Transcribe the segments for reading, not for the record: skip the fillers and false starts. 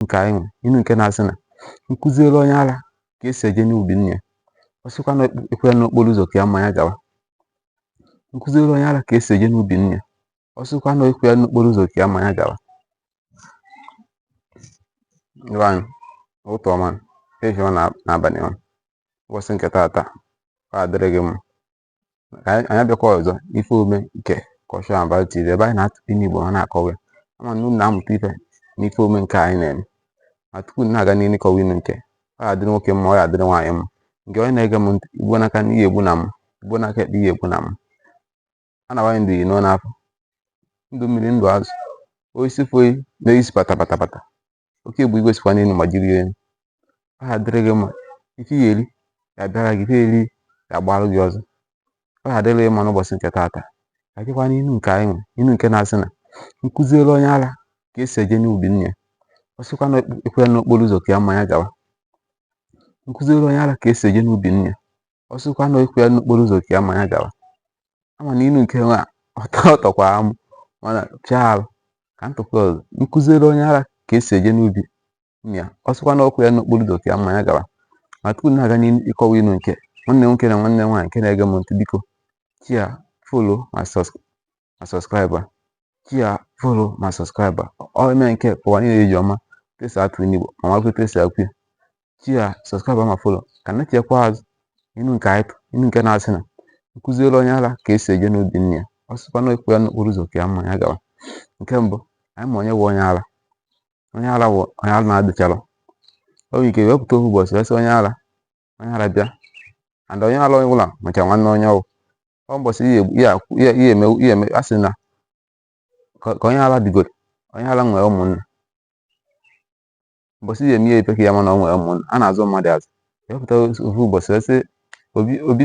nke anyị nwe inu nke na-asị na nkụziere onye ara ka esi eje n'ubi nne ya, ọ sịkwa na ekwela n'okporo ụzọ ka ya mmanya gawa. Nkụziere onye ara ka esi eje n'ubi nne ya, ọ sịkwa na ekwela n'okporo ụzọ ka ya mmanya gawa. Ndị anyị ụtọ ọma ehihie n'abalị ọma, ụbọchị nke taata ọ adịrị gị mma. Anyị abịakwa ọzọ ife omume nke Culture and Value TV, ebe anyị na-atụkọ n'Igbo ha na-akọwa ya, ama na unu na-amụta ife n'ife omume nke anyị na-eme. Ma tupu na-aga n'ihu ịkọwa inu nke ọ adịrị nwoke mma, ọ adịrị nwaanyị mma, nke onye na-ege m ntị, igbo n'aka na ihe egbu na m, igbo n'aka ekpe ihe egbu na m. A na-awanye ndụ yi n'afọ, ndụ mmiri, ndụ azụ, osisi foyi na-esi pata oke egbu igosikwa n'elu ma jiri elu. Ọ adịrị gị mma, ife ihe eri ya bịara gị, ife eri ya gbalụ gị ọzọ. Ọ adịrị gị mma n'ụbọchị nke taata. Ka dịkwa n'inu nke anyị nwe inu nke na-asị na nkụziere onye ara ka esi eje n'ubi nne ya, ọ sịkwa na ekwela n'okporo ụzọ ka ya mmanya gawa. Nkụziere onye ara ka esi eje n'ubi nne ya, ọ sịkwa na ekwela n'okporo ụzọ ka ya mmanya gawa. Ama na inu nke nwa ọ tọkwara amụ mana pịa arụ ka ntụkwa ọzọ. Nkụziere onye ara ka esi eje n'ubi nne ya, ọ sịkwa na ekwela n'okporo ụzọ ka ya mmanya gawa. Ma tupu na-aga n'ịkọwa inu nke nwanne nwoke na nwanne nwaanyị nke na-ege m ntị, biko chia follow ma subscribe, chia follow ma subscribe. Ọ eme nke ụwa niile ji ọma tesa atụ n'Igbo ma nwakwa tesa akwu ya. Chia subscribe ma follow ka na tinyekwa azụ inu nke na-asị na nkụziere onye ara ka esi eje n'ubi nne ya, ọ sịkwa na ekwela n'okporo ụzọ ka ya mmanya gawa. Nke mbụ, anyị ma onye bụ onye ara. Onye ara bụ onye ara na-adịchalụ. O nwere ike wepụta ofu ụbọchị wee sị onye ara bịa, and onye ara ọbụla macha nwanne onye ọwụ. Ọ mbọsị ihe eme a sị na ka onye ara digoro, onye ara nwere ụmụnna. Mbọsị ihe eme ihe ife ka ya ma na ọ nwere ụmụnna. A na-azụ mmadụ azụ. Wepụta ofu ụbọchị wee sị obi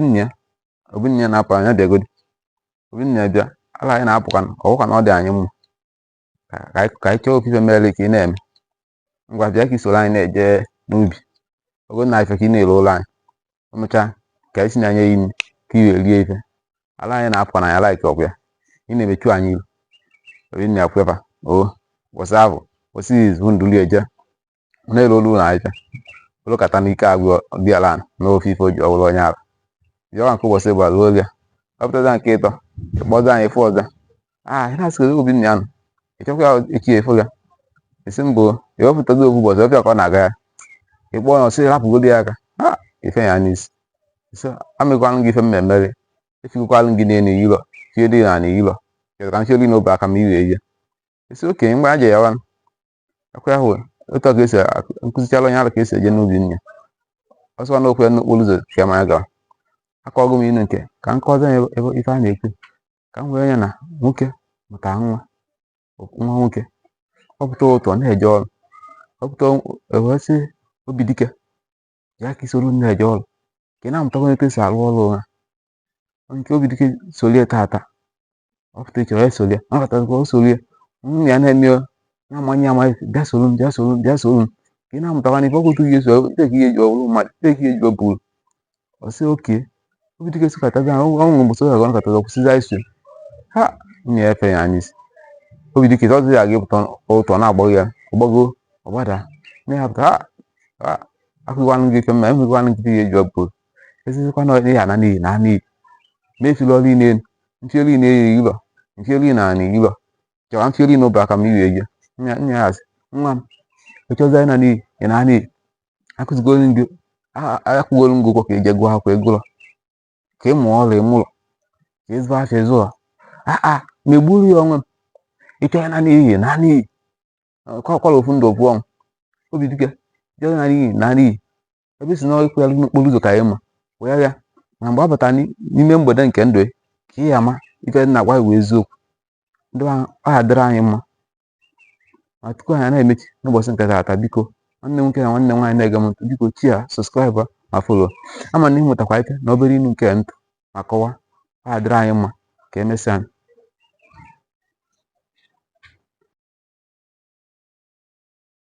nne ya na-apụ anya bịagodi. Obi nne ya bịa, ala anyị na-apụkwa ọwụkwa na ọ dị anyị mma ka anyị chọọ ofu ife mere ka ị na-eme. Ngwa bịa ka isoro anyị na-eje n'ubi, ogo na ife ka ị na-ere ụlọ anyị, o mechaa ka anyị si na anya ya imi ka i wee rie ife. Ala anyị na-apụ na ya laiki ọgwụ ya, ị na-emechu anyị ilu. Obi nne ya kweba wọsị ahụ wọsị izu ndụli eje na-ere olu na ife olokata n'ike agwụ dị ala n'ofe ife o ji ọwụrụ onye ara. Bịawa nke ụbọchị bụ alụ olu ya, ọpụtaza nke ịtọ ịkpọza anyị efu ọzọ. Ị na-asịrị obi nne ya nọ ịchọkwa ya echi efu ya. Esi mbụ ewepụtazi ofu ụbọchị ọfịa ka ọ na-aga ya, ịkpọ ya ọsị rapụgodi ya aka ife ya n'isi. So amekwanụ gị ife mmemmeri, efikwalụ gị n'elu iyilọ fie dị na iyilọ ka nfioli n'obe aka ma iwee ihe. Esi okenye mgbe a je ya wanụ akwa ya hụ otu ka esi nkụzichara onye ara ka esi eje n'ubi nne. Ọ sịkwa na okwu n'okporo ụzọ ka ya mmanya gawa. Akọọgụ m inu nke ka m kọọzọ ya ebe ife a na-ekwu ka m wee nye na nwoke mụta nwa nwoke, ọpụta ụtọ na-eje ọrụ, ọpụta wee sị obi dike ya ka isoro na-eje ọrụ ka ị na-amụtakwa etu esi arụ ọrụ ha. Nke obi dike solie tata ọpụta iche wee solie ọkọtakwa o solie nwunye ya na-eme na-amanye amaghị bịa soro m ka ị na-amụtakwa na ife ọkụ otu ihe eji ọrụ mmadụ ihe eji ọbụrụ. Ọ sị oke obi dike sikọtazi ọnwụ mgbụsị ọga ọ nkataza kwụsịza iso ha nwunye ya efe ya n'isi. Obi dike ọzọ ya ga-epụta ụtọ na-agbọghị ya ọgbago ọgbada na-ahapụta akwụgwanụ gị ife mma emegwanụ gị ihe eji ọbụrụ. Ezizikwa na ihe ana n'ihi na ana mefili ọrụ ine mfioli na-eyi ụlọ mfioli na ana ụlọ chọwa mfioli n'obe aka m iwe eje. Nya ya asị nwa m echọza na n'ihi ị na ana akụzigolu gị akwụgolu m gị ụgwọ ka eje gụọ akwụkwọ egụlọ ka ị mụọ ọrụ ịmụlọ ka ịzụ afịa ịzụọ ma egburu ya onwe m ịchọ ya na n'ihi na n'ihi kwara ofu ndụ ofu ọnwụ. Obi dike jee na n'ihi na n'ihi ebe si na ikwu ya n'okporo ụzọ ka ya mma wee ya na mgbe a bata n'ime mgbede nke ndụ ka ị ya ama ife na-agwa iwu eziokwu. Ndị ọ ga-adịrị anyị mma. Ma tupu anyị na-emechi n'ụbọchị nke taata, biko nwanne nwoke na nwanne nwaanyị na-ege m ntị, biko chia sọskraịba ma folo. Ama na ịmụtakwa ife na obere inu nke ntụ ma kọwa ọ ga-adịrị anyị mma ka emesịa.